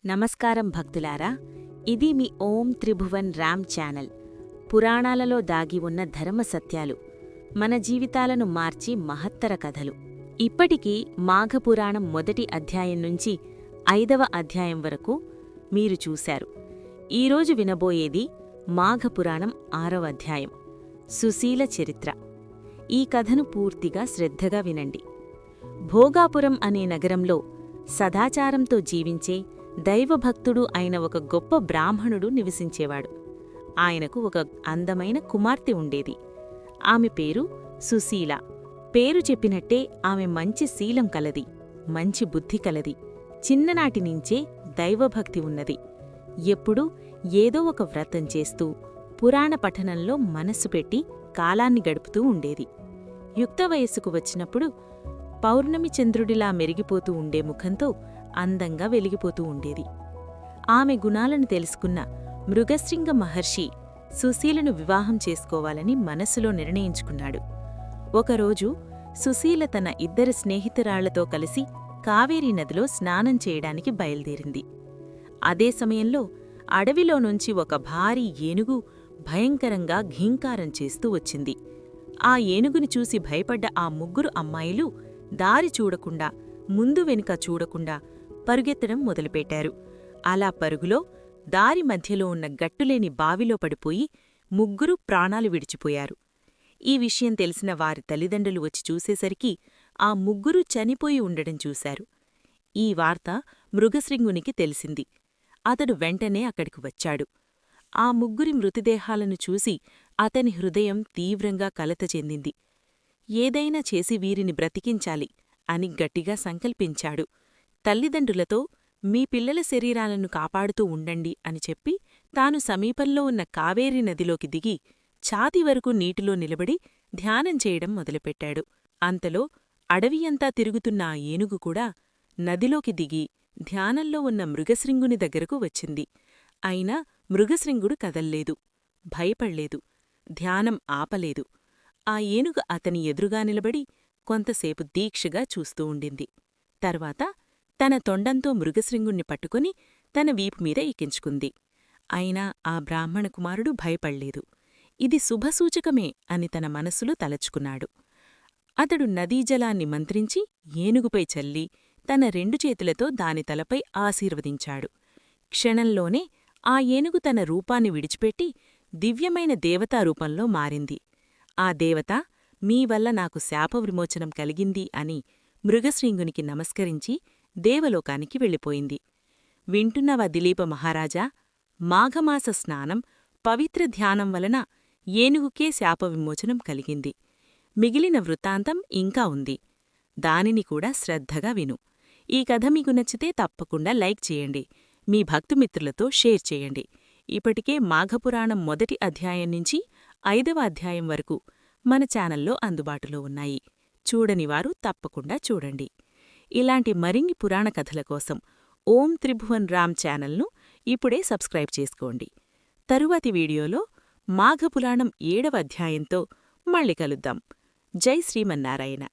నమస్కారం భక్తులారా, ఇది మీ ఓం త్రిభువన్ రామ్ ఛానల్. పురాణాలలో దాగి ఉన్న ధర్మ సత్యాలు, మన జీవితాలను మార్చి మహత్తర కథలు. ఇప్పటికీ మాఘపురాణం మొదటి అధ్యాయం నుంచి 5వ అధ్యాయం వరకు మీరు చూశారు. ఈరోజు వినబోయేది మాఘపురాణం 6వ అధ్యాయం, సుశీల చరిత్ర. ఈ కథను పూర్తిగా శ్రద్ధగా వినండి. భోగాపురం అనే నగరంలో సదాచారంతో జీవించే దైవభక్తుడు అయిన ఒక గొప్ప బ్రాహ్మణుడు నివసించేవాడు. ఆయనకు ఒక అందమైన కుమార్తె ఉండేది. ఆమె పేరు సుశీల. పేరు చెప్పినట్టే ఆమె మంచి శీలం కలది, మంచి బుద్ధి కలది. చిన్ననాటినుంచే దైవభక్తి ఉన్నది. ఎప్పుడూ ఏదో ఒక వ్రతం చేస్తూ పురాణ పఠనంలో మనస్సు పెట్టి కాలాన్ని గడుపుతూ ఉండేది. యుక్త వయస్సుకు వచ్చినప్పుడు పౌర్ణమి చంద్రుడిలా మెరిగిపోతూ ఉండే ముఖంతో అందంగా వెలిగిపోతూ ఉండేది. ఆమె గుణాలను తెలుసుకున్న మృగశృంగ మహర్షి సుశీలను వివాహం చేసుకోవాలని మనస్సులో నిర్ణయించుకున్నాడు. ఒకరోజు సుశీల తన 2 స్నేహితురాళ్లతో కలిసి కావేరీ నదిలో స్నానం చేయడానికి బయల్దేరింది. అదే సమయంలో అడవిలోనుంచి ఒక భారీ ఏనుగు భయంకరంగా ఘీంకారం చేస్తూ వచ్చింది. ఆ ఏనుగుని చూసి భయపడ్డ ఆ 3 అమ్మాయిలు దారి చూడకుండా, ముందు వెనుక చూడకుండా పరుగెత్తడం మొదలుపెట్టారు. అలా పరుగులో దారి మధ్యలో ఉన్న గట్టులేని బావిలో పడిపోయి 3 ప్రాణాలు విడిచిపోయారు. ఈ విషయం తెలిసిన వారి తల్లిదండ్రులు వచ్చి చూసేసరికి ఆ 3 చనిపోయి ఉండడం చూశారు. ఈ వార్త మృగశృంగునికి తెలిసింది. అతడు వెంటనే అక్కడికి వచ్చాడు. ఆ 3 మృతదేహాలను చూసి అతని హృదయం తీవ్రంగా కలత చెందింది. ఏదైనా చేసి వీరిని బ్రతికించాలి అని గట్టిగా సంకల్పించాడు. తల్లిదండ్రులతో మీ పిల్లల శరీరాలను కాపాడుతూ ఉండండి అని చెప్పి తాను సమీపంలో ఉన్న కావేరీ నదిలోకి దిగి ఛాతి వరకు నీటిలో నిలబడి ధ్యానం చేయడం మొదలుపెట్టాడు. అంతలో అడవియంతా తిరుగుతున్న ఆ ఏనుగు కూడా నదిలోకి దిగి ధ్యానంలో ఉన్న మృగశృంగుని దగ్గరకు వచ్చింది. అయినా మృగశృంగుడు కదల్లేదు, భయపడ్లేదు, ధ్యానం ఆపలేదు. ఆ ఏనుగు అతని ఎదురుగా నిలబడి కొంతసేపు దీక్షగా చూస్తూ ఉండింది. తర్వాత తన తొండంతో మృగశృంగుణ్ణి పట్టుకుని తన వీపుమీద ఎక్కించుకుంది. అయినా ఆ బ్రాహ్మణ కుమారుడు భయపడ్లేదు. ఇది శుభసూచకమే అని తన మనస్సులో తలచుకున్నాడు. అతడు నదీజలాన్ని మంత్రించి ఏనుగుపై చల్లి తన 2 చేతులతో దాని తలపై ఆశీర్వదించాడు. క్షణంలోనే ఆ ఏనుగు తన రూపాన్ని విడిచిపెట్టి దివ్యమైన దేవతారూపంలో మారింది. ఆ దేవత, మీ వల్ల నాకు శాప విమోచనం కలిగింది అని మృగశృంగునికి నమస్కరించి దేవలోకానికి వెళ్ళిపోయింది. వింటున్నవా దిలీప మహారాజా? మాఘమాస స్నానం, పవిత్ర ధ్యానం వలన ఏనుగుకే శాప విమోచనం కలిగింది. మిగిలిన వృత్తాంతం ఇంకా ఉంది. దానిని కూడా శ్రద్ధగా విను. ఈ కథ మీకు నచ్చితే తప్పకుండా లైక్ చేయండి. మీ భక్తుమిత్రులతో షేర్ చేయండి. ఇప్పటికే మాఘపురాణం మొదటి అధ్యాయం నుంచి 5వ అధ్యాయం వరకు మన ఛానల్లో అందుబాటులో ఉన్నాయి. చూడనివారు తప్పకుండా చూడండి. ఇలాంటి మరిన్ని పురాణ కథల కోసం ఓం త్రిభువన్ రామ్ ఛానల్ను ఇప్పుడే సబ్స్క్రైబ్ చేసుకోండి. తరువాతి వీడియోలో మాఘపురాణం 7వ అధ్యాయంతో మళ్ళీ కలుద్దాం. జై శ్రీమన్నారాయణ.